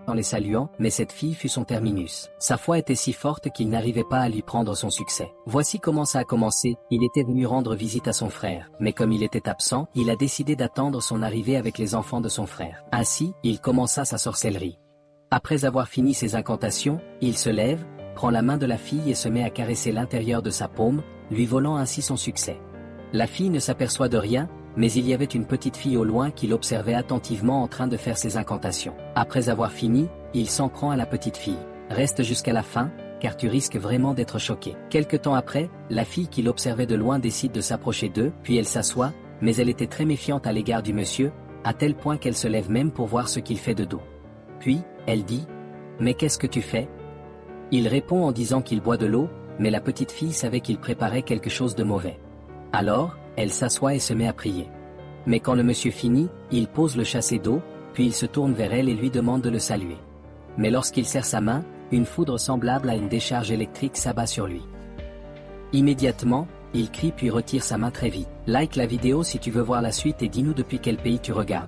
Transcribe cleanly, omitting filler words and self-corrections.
en les saluant, mais cette fille fut son terminus. Sa foi était si forte qu'il n'arrivait pas à lui prendre son succès. Voici comment ça a commencé. Il était venu rendre visite à son frère, mais comme il était absent, il a décidé d'attendre son arrivée avec les enfants de son frère. Ainsi, il commença sa sorcellerie. Après avoir fini ses incantations, il se lève, prend la main de la fille et se met à caresser l'intérieur de sa paume, lui volant ainsi son succès. La fille ne s'aperçoit de rien, mais il y avait une petite fille au loin qui l'observait attentivement en train de faire ses incantations. Après avoir fini, il s'en prend à la petite fille. Reste jusqu'à la fin, car tu risques vraiment d'être choqué. Quelque temps après, la fille qui l'observait de loin décide de s'approcher d'eux, puis elle s'assoit, mais elle était très méfiante à l'égard du monsieur, à tel point qu'elle se lève même pour voir ce qu'il fait de dos. Puis, elle dit « Mais qu'est-ce que tu fais ?» Il répond en disant qu'il boit de l'eau, mais la petite fille savait qu'il préparait quelque chose de mauvais. Alors, elle s'assoit et se met à prier. Mais quand le monsieur finit, il pose le chassé d'eau, puis il se tourne vers elle et lui demande de le saluer. Mais lorsqu'il serre sa main, une foudre semblable à une décharge électrique s'abat sur lui. Immédiatement, il crie puis retire sa main très vite. Like la vidéo si tu veux voir la suite et dis-nous depuis quel pays tu regardes.